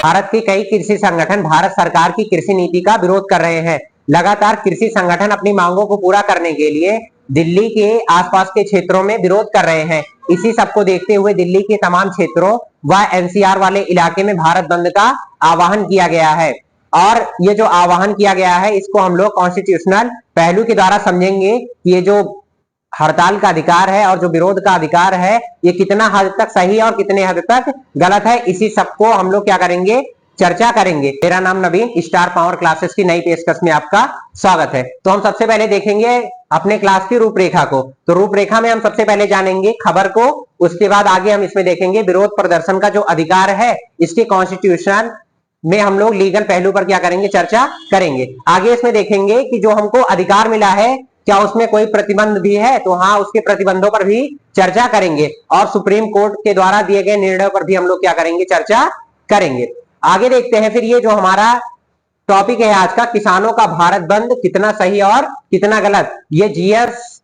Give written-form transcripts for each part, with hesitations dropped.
भारत के कई कृषि संगठन भारत सरकार की कृषि नीति का विरोध कर रहे हैं। लगातार कृषि संगठन अपनी मांगों को पूरा करने के लिए दिल्ली के आसपास के क्षेत्रों में विरोध कर रहे हैं। इसी सबको देखते हुए दिल्ली के तमाम क्षेत्रों व एनसीआर वाले इलाके में भारत बंद का आह्वान किया गया है। और ये जो आह्वान किया गया है इसको हम लोग कॉन्स्टिट्यूशनल पहलू के द्वारा समझेंगे कि ये जो हड़ताल का अधिकार है और जो विरोध का अधिकार है ये कितना हद तक सही है और कितने हद तक गलत है, इसी सबको हम लोग क्या करेंगे, चर्चा करेंगे। मेरा नाम नवीन, स्टार पावर क्लासेस की नई पेशकश में आपका स्वागत है। तो हम सबसे पहले देखेंगे अपने क्लास की रूपरेखा को। तो रूपरेखा में हम सबसे पहले जानेंगे खबर को, उसके बाद आगे हम इसमें देखेंगे विरोध प्रदर्शन का जो अधिकार है इसके कॉन्स्टिट्यूशन में हम लोग लीगल पहलू पर क्या करेंगे, चर्चा करेंगे। आगे इसमें देखेंगे कि जो हमको अधिकार मिला है क्या उसमें कोई प्रतिबंध भी है, तो हाँ उसके प्रतिबंधों पर भी चर्चा करेंगे। और सुप्रीम कोर्ट के द्वारा दिए गए निर्णयों पर भी हम लोग क्या करेंगे, चर्चा करेंगे। आगे देखते हैं फिर ये जो हमारा टॉपिक है आज का, किसानों का भारत बंद कितना सही और कितना गलत, ये जीएस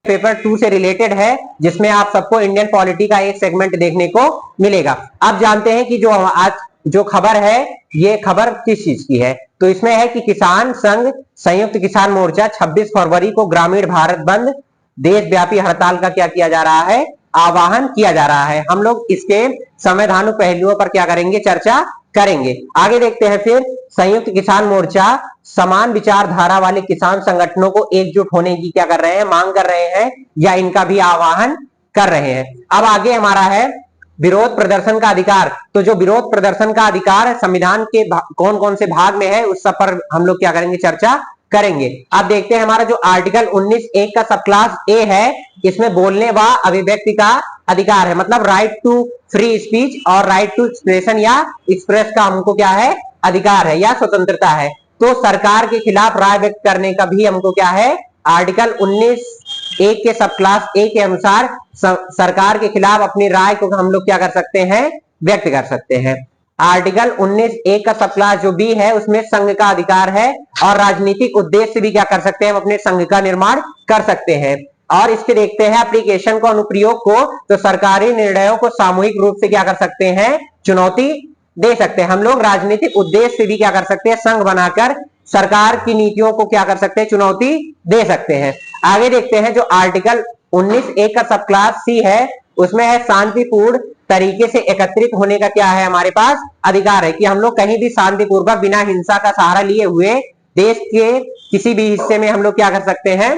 पेपर 2 से रिलेटेड है जिसमें आप सबको इंडियन पॉलिटी का एक सेगमेंट देखने को मिलेगा। अब जानते हैं कि जो आज जो खबर है ये खबर किस चीज की है। तो इसमें है कि किसान संघ संयुक्त किसान मोर्चा 26 फरवरी को ग्रामीण भारत बंद देशव्यापी हड़ताल का क्या किया जा रहा है, आह्वान किया जा रहा है। हम लोग इसके संवैधानिक पहलुओं पर क्या करेंगे, चर्चा करेंगे। आगे देखते हैं फिर संयुक्त किसान मोर्चा समान विचारधारा वाले किसान संगठनों को एकजुट होने की क्या कर रहे हैं, मांग कर रहे हैं या इनका भी आह्वान कर रहे हैं। अब आगे हमारा है विरोध प्रदर्शन का अधिकार। तो जो विरोध प्रदर्शन का अधिकार संविधान के कौन कौन से भाग में है उस सब पर हम लोग क्या करेंगे, चर्चा करेंगे। अब देखते हैं हमारा जो आर्टिकल 19(1) का सब क्लास ए है, इसमें बोलने व अभिव्यक्ति का अधिकार है, मतलब राइट टू फ्री स्पीच और राइट टू एक्सप्रेशन या एक्सप्रेस का हमको क्या है, अधिकार है या स्वतंत्रता है। तो सरकार के खिलाफ राय व्यक्त करने का भी हमको क्या है, आर्टिकल 19(1) के सब क्लास ए के अनुसार सरकार के खिलाफ अपनी राय को हम लोग क्या कर सकते हैं, व्यक्त कर सकते हैं। आर्टिकल 19(1) का सब क्लास जो बी है उसमें संघ का अधिकार है और राजनीतिक उद्देश्य से भी क्या कर सकते हैं, हम अपने संघ का निर्माण कर सकते हैं। और इसके देखते हैं एप्लीकेशन को, अनुप्रयोग को, तो सरकारी निर्णयों को सामूहिक रूप से क्या कर सकते हैं, चुनौती दे सकते हैं। हम लोग राजनीतिक उद्देश्य से भी क्या कर सकते हैं, संघ बनाकर सरकार की नीतियों को क्या कर सकते हैं, चुनौती दे सकते हैं। आगे देखते हैं जो आर्टिकल 19(1) का सब क्लास सी है उसमें है शांतिपूर्ण तरीके से एकत्रित होने का क्या है, हमारे पास अधिकार है कि हम लोग कहीं भी शांतिपूर्वक बिना हिंसा का सहारा लिए हुए देश के किसी भी हिस्से में हम लोग क्या कर सकते हैं,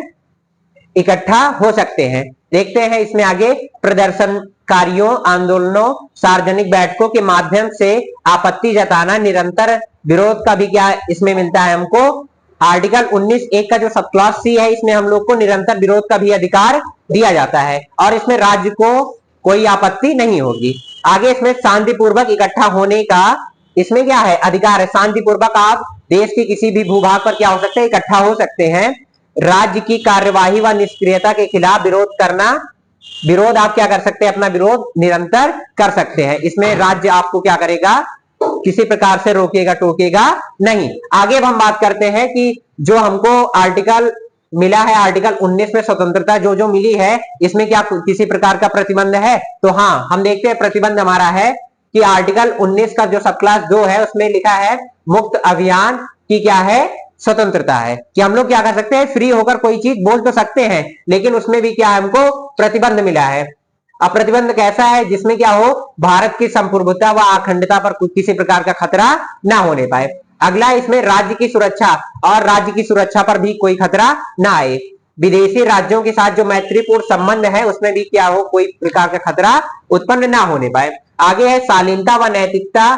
इकट्ठा हो सकते हैं। देखते हैं इसमें आगे प्रदर्शनकारियों, आंदोलनों, सार्वजनिक बैठकों के माध्यम से आपत्ति जताना, निरंतर विरोध का भी क्या इसमें मिलता है हमको। आर्टिकल 19(1) का जो सब क्लास सी है इसमें हम लोग को निरंतर विरोध का भी अधिकार दिया जाता है और इसमें राज्य को कोई आपत्ति नहीं होगी। आगे इसमें शांतिपूर्वक इकट्ठा होने का इसमें क्या है, अधिकार है। शांतिपूर्वक आप देश के किसी भी भूभाग पर क्या हो सकते हैं, इकट्ठा हो सकते हैं। राज्य की कार्यवाही व निष्क्रियता के खिलाफ विरोध करना, विरोध आप क्या कर सकते हैं, अपना विरोध निरंतर कर सकते हैं। इसमें राज्य आपको क्या करेगा, किसी प्रकार से रोकेगा टोकेगा नहीं। आगे अब हम बात करते हैं कि जो हमको आर्टिकल मिला है, आर्टिकल 19 में स्वतंत्रता जो जो मिली है इसमें क्या किसी प्रकार का प्रतिबंध है, तो हाँ हम देखते हैं प्रतिबंध हमारा है कि आर्टिकल 19 का जो सब क्लास 2 है उसमें लिखा है मुक्त अभियान की क्या है, स्वतंत्रता है कि हम लोग क्या कर सकते हैं, फ्री होकर कोई चीज बोल तो सकते हैं लेकिन उसमें भी क्या है, हमको प्रतिबंध मिला है। अब प्रतिबंध कैसा है, जिसमें क्या हो, भारत की संप्रभुता व अखंडता पर किसी प्रकार का खतरा ना होने पाए। अगला इसमें राज्य की सुरक्षा, और राज्य की सुरक्षा पर भी कोई खतरा ना आए। विदेशी राज्यों के साथ जो मैत्रीपूर्ण संबंध है उसमें भी क्या हो, कोई प्रकार का खतरा उत्पन्न ना होने पाए। आगे है शालीनता व नैतिकता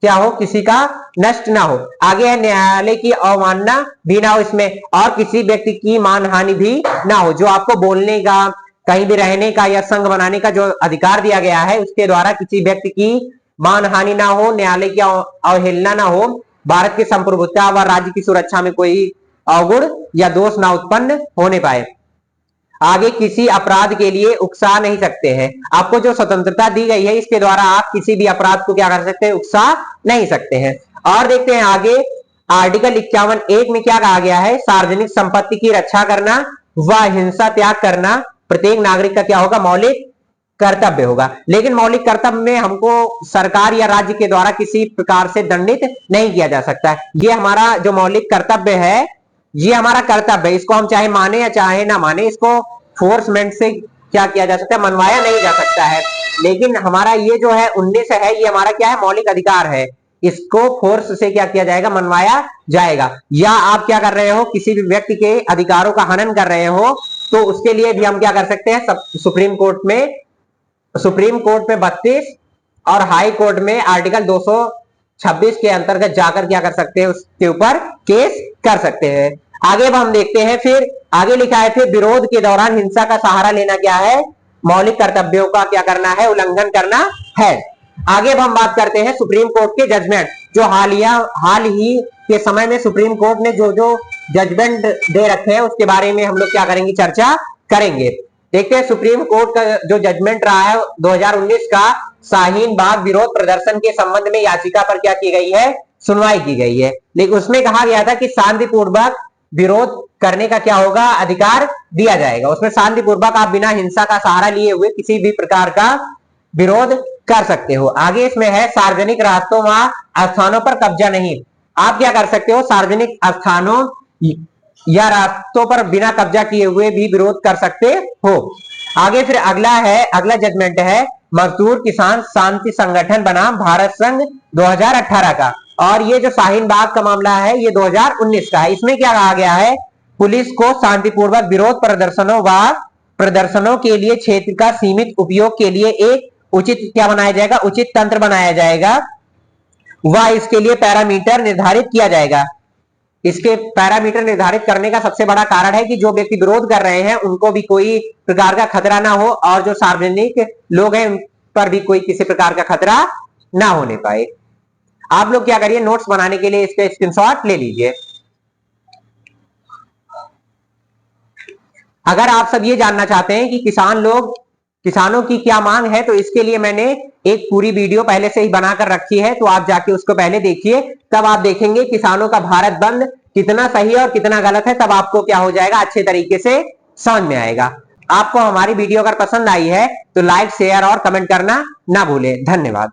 क्या हो, किसी का नष्ट ना हो। आगे है न्यायालय की अवमानना भी ना हो इसमें, और किसी व्यक्ति की मानहानि भी ना हो। जो आपको बोलने का, कहीं भी रहने का या संघ बनाने का जो अधिकार दिया गया है उसके द्वारा किसी व्यक्ति की मानहानि ना हो, न्यायालय की अवहेलना ना हो, भारत की संप्रभुता व राज्य की सुरक्षा में कोई अवगुण या दोष ना उत्पन्न होने पाए। आगे किसी अपराध के लिए उकसा नहीं सकते हैं। आपको जो स्वतंत्रता दी गई है इसके द्वारा आप किसी भी अपराध को क्या कर सकते हैं, उकसा नहीं सकते हैं। और देखते हैं आगे आर्टिकल 51(1) में क्या कहा गया है, सार्वजनिक संपत्ति की रक्षा करना व हिंसा त्याग करना प्रत्येक नागरिक का क्या होगा, मौलिक कर्तव्य होगा। लेकिन मौलिक कर्तव्य में हमको सरकार या राज्य के द्वारा किसी प्रकार से दंडित नहीं किया जा सकता है। ये हमारा जो मौलिक कर्तव्य है, ये हमारा कर्तव्य है, इसको हम चाहे माने या चाहे ना माने, इसको फोर्समेंट से क्या किया जा सकता है, मनवाया नहीं जा सकता है। लेकिन हमारा ये जो है 19 है, ये हमारा क्या है, मौलिक अधिकार है, इसको फोर्स से क्या किया जाएगा, मनवाया जाएगा। या आप क्या कर रहे हो, किसी भी व्यक्ति के अधिकारों का हनन कर रहे हो, तो उसके लिए भी हम क्या कर सकते हैं, सुप्रीम कोर्ट में 32 और हाई कोर्ट में आर्टिकल 226 के अंतर्गत जाकर क्या कर सकते हैं, उसके ऊपर केस कर सकते हैं। आगे अब हम देखते हैं, फिर आगे लिखा है, फिर विरोध के दौरान हिंसा का सहारा लेना क्या है, मौलिक कर्तव्यों का क्या करना है, उल्लंघन करना है। आगे अब हम बात करते हैं सुप्रीम कोर्ट के जजमेंट, जो हाल ही के समय में सुप्रीम कोर्ट ने जो जो जजमेंट दे रखे हैं उसके बारे में हम लोग क्या करेंगे, चर्चा करेंगे। देखते हैं सुप्रीम कोर्ट का जो जजमेंट रहा है 2019 का, शाहीन बाग विरोध प्रदर्शन के संबंध में याचिका पर क्या की गई है, सुनवाई की गई है। लेकिन उसमें कहा गया था कि शांतिपूर्वक विरोध करने का क्या होगा, अधिकार दिया जाएगा। उसमें शांतिपूर्वक आप बिना हिंसा का सहारा लिए हुए किसी भी प्रकार का विरोध कर सकते हो। आगे इसमें है, सार्वजनिक रास्तों व स्थानों पर कब्जा नहीं। आप क्या कर सकते हो, सार्वजनिक स्थानों या रास्तों पर बिना कब्जा किए हुए भी विरोध कर सकते हो। आगे फिर अगला जजमेंट है मजदूर किसान शांति संगठन बनाम भारत संघ 2018 का। और ये जो शाहीन बाग का मामला है ये 2019 का है। इसमें क्या कहा गया है, पुलिस को शांतिपूर्वक विरोध प्रदर्शनों के लिए क्षेत्र का सीमित उपयोग के लिए एक उचित क्या बनाया जाएगा, उचित तंत्र बनाया जाएगा व इसके लिए पैरामीटर निर्धारित किया जाएगा। इसके पैरामीटर निर्धारित करने का सबसे बड़ा कारण है कि जो व्यक्ति विरोध कर रहे हैं उनको भी कोई प्रकार का खतरा ना हो, और जो सार्वजनिक लोग हैं उन पर भी कोई किसी प्रकार का खतरा ना होने पाए। आप लोग क्या करिए, नोट्स बनाने के लिए इसके स्क्रीनशॉट ले लीजिए। अगर आप सब ये जानना चाहते हैं कि किसानों की क्या मांग है, तो इसके लिए मैंने एक पूरी वीडियो पहले से ही बनाकर रखी है, तो आप जाके उसको पहले देखिए, तब आप देखेंगे किसानों का भारत बंद कितना सही और कितना गलत है, तब आपको क्या हो जाएगा, अच्छे तरीके से समझ में आएगा। आपको हमारी वीडियो अगर पसंद आई है तो लाइक, शेयर और कमेंट करना ना भूलें। धन्यवाद।